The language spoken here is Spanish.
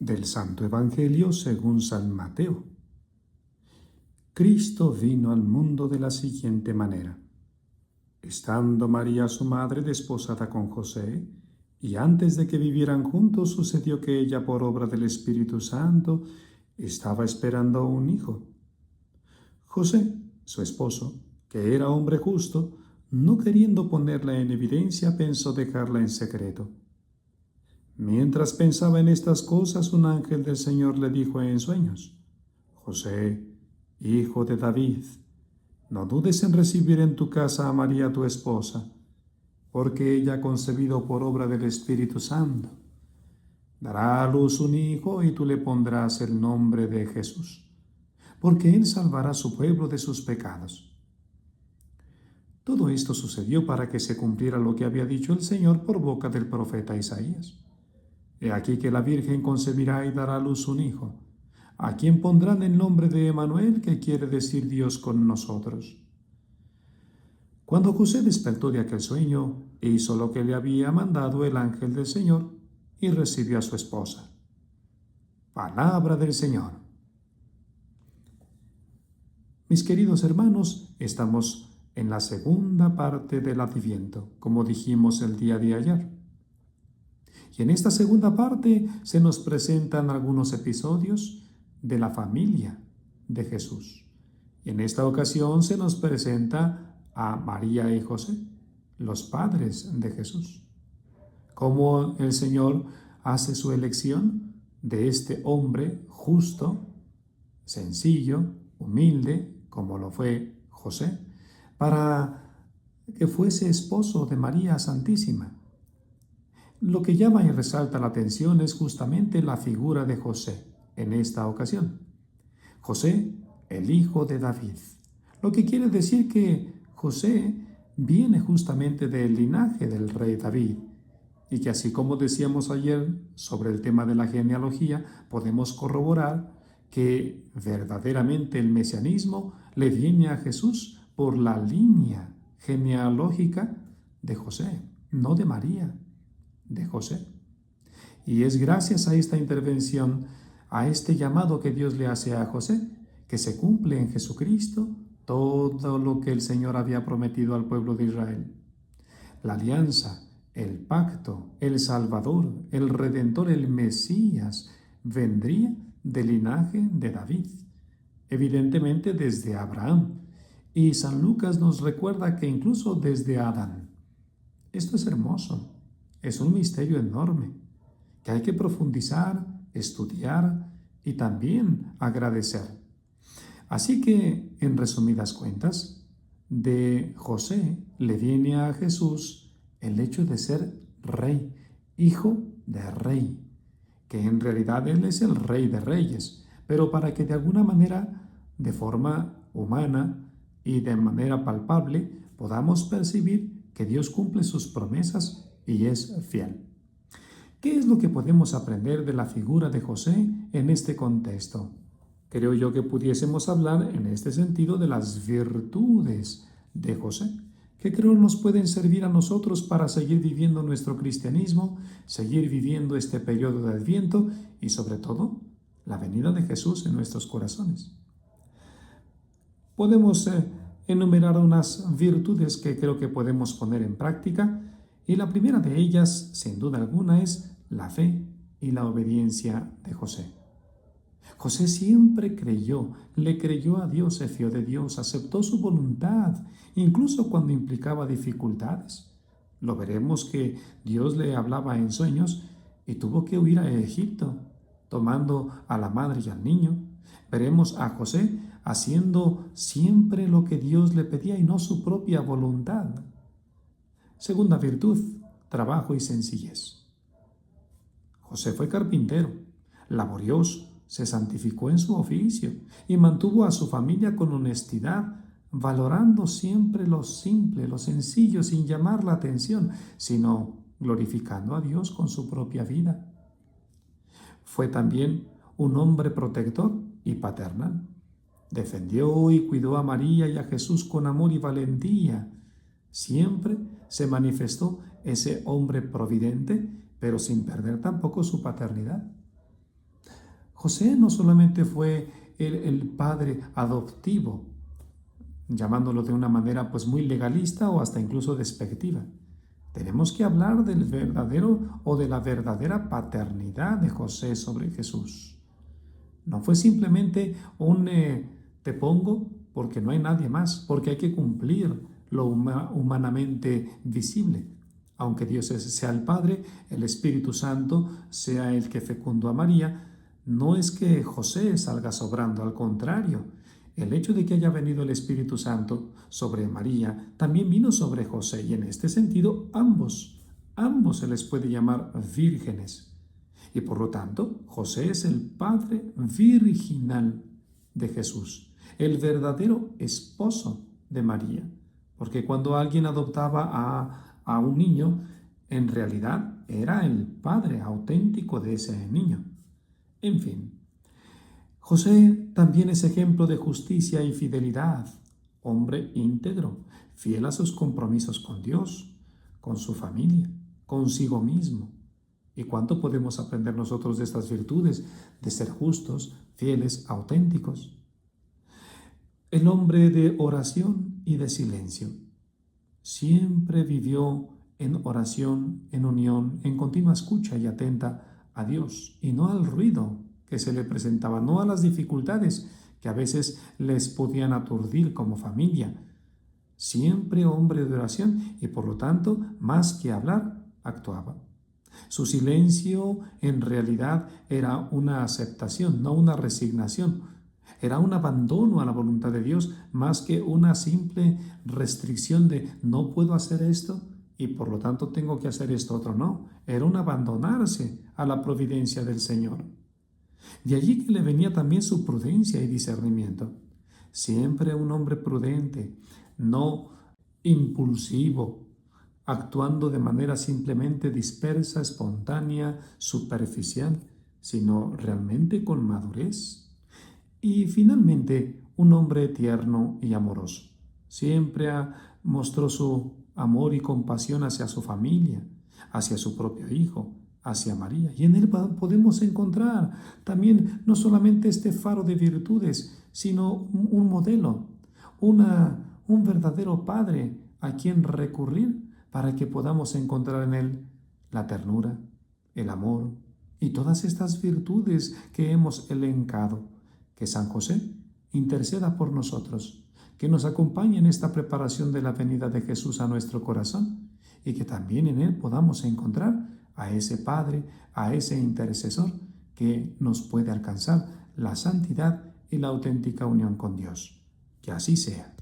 Del Santo Evangelio según San Mateo. Cristo vino al mundo de la siguiente manera. Estando María su madre desposada con José, y antes de que vivieran juntos sucedió que ella, por obra del Espíritu Santo, estaba esperando un hijo. José, su esposo, que era hombre justo, no queriendo ponerla en evidencia, pensó dejarla en secreto. Mientras pensaba en estas cosas, un ángel del Señor le dijo en sueños: José, hijo de David, no dudes en recibir en tu casa a María tu esposa, porque ella ha concebido por obra del Espíritu Santo. Dará a luz un hijo y tú le pondrás el nombre de Jesús, porque él salvará a su pueblo de sus pecados. Todo esto sucedió para que se cumpliera lo que había dicho el Señor por boca del profeta Isaías. He aquí que la Virgen concebirá y dará a luz un hijo, a quien pondrán el nombre de Emmanuel, que quiere decir Dios con nosotros. Cuando José despertó de aquel sueño, hizo lo que le había mandado el ángel del Señor y recibió a su esposa. Palabra del Señor. Mis queridos hermanos, estamos en la segunda parte del Adviento, como dijimos el día de ayer. Y en esta segunda parte se nos presentan algunos episodios de la familia de Jesús. Y en esta ocasión se nos presenta a María y José, los padres de Jesús. Cómo el Señor hace su elección de este hombre justo, sencillo, humilde, como lo fue José, para que fuese esposo de María Santísima. Lo que llama y resalta la atención es justamente la figura de José en esta ocasión. José, el hijo de David, lo que quiere decir que José viene justamente del linaje del rey David, y que así como decíamos ayer sobre el tema de la genealogía, podemos corroborar que verdaderamente el mesianismo le viene a Jesús por la línea genealógica de José, no de María, de José. Y es gracias a esta intervención, a este llamado que Dios le hace a José, que se cumple en Jesucristo todo lo que el Señor había prometido al pueblo de Israel. La alianza, el pacto, el Salvador, el Redentor, el Mesías, vendría del linaje de David, evidentemente desde Abraham. Y San Lucas nos recuerda que incluso desde Adán. Esto es hermoso. Es un misterio enorme que hay que profundizar, estudiar y también agradecer. Así que, en resumidas cuentas, de José le viene a Jesús el hecho de ser rey, hijo de rey, que en realidad él es el rey de reyes, pero para que de alguna manera, de forma humana y de manera palpable, podamos percibir que Dios cumple sus promesas y es fiel. ¿Qué es lo que podemos aprender de la figura de José en este contexto? Creo yo que pudiésemos hablar en este sentido de las virtudes de José, que creo nos pueden servir a nosotros para seguir viviendo nuestro cristianismo, seguir viviendo este periodo de Adviento y sobre todo la venida de Jesús en nuestros corazones. Podemos enumerar unas virtudes que creo que podemos poner en práctica, y la primera de ellas, sin duda alguna, es la fe y la obediencia de José. José siempre creyó, le creyó a Dios, se fió de Dios, aceptó su voluntad, incluso cuando implicaba dificultades. Lo veremos que Dios le hablaba en sueños y tuvo que huir a Egipto, tomando a la madre y al niño. Veremos a José haciendo siempre lo que Dios le pedía y no su propia voluntad. Segunda virtud, trabajo y sencillez. José fue carpintero, laborioso, se santificó en su oficio y mantuvo a su familia con honestidad, valorando siempre lo simple, lo sencillo, sin llamar la atención, sino glorificando a Dios con su propia vida. Fue también un hombre protector y paternal. Defendió y cuidó a María y a Jesús con amor y valentía. Siempre se manifestó ese hombre providente, pero sin perder tampoco su paternidad. José no solamente fue el padre adoptivo, llamándolo de una manera pues muy legalista o hasta incluso despectiva. Tenemos que hablar del verdadero o de la verdadera paternidad de José sobre Jesús. No fue simplemente un te pongo porque no hay nadie más, porque hay que cumplir lo humanamente visible. Aunque Dios sea el Padre, el Espíritu Santo sea el que fecundó a María, no es que José salga sobrando, al contrario. El hecho de que haya venido el Espíritu Santo sobre María también vino sobre José, y en este sentido ambos se les puede llamar vírgenes. Y por lo tanto, José es el padre virginal de Jesús, el verdadero esposo de María. Porque cuando alguien adoptaba a un niño, en realidad era el padre auténtico de ese niño. En fin, José también es ejemplo de justicia y fidelidad, hombre íntegro, fiel a sus compromisos con Dios, con su familia, consigo mismo. ¿Y cuánto podemos aprender nosotros de estas virtudes, de ser justos, fieles, auténticos? El hombre de oración y de silencio siempre vivió en oración, en unión, en continua escucha y atenta a Dios, y no al ruido que se le presentaba, no a las dificultades que a veces les podían aturdir como familia. Siempre hombre de oración y por lo tanto, más que hablar, actuaba. Su silencio en realidad era una aceptación, no una resignación. Era un abandono a la voluntad de Dios más que una simple restricción de no puedo hacer esto y por lo tanto tengo que hacer esto otro. No, era un abandonarse a la providencia del Señor. De allí que le venía también su prudencia y discernimiento. Siempre un hombre prudente, no impulsivo, actuando de manera simplemente dispersa, espontánea, superficial, sino realmente con madurez. Y finalmente, un hombre tierno y amoroso. Siempre mostró su amor y compasión hacia su familia, hacia su propio hijo, hacia María. Y en él podemos encontrar también no solamente este faro de virtudes, sino un modelo, un verdadero padre a quien recurrir para que podamos encontrar en él la ternura, el amor y todas estas virtudes que hemos elencado. Que San José interceda por nosotros, que nos acompañe en esta preparación de la venida de Jesús a nuestro corazón y que también en él podamos encontrar a ese Padre, a ese intercesor que nos puede alcanzar la santidad y la auténtica unión con Dios. Que así sea.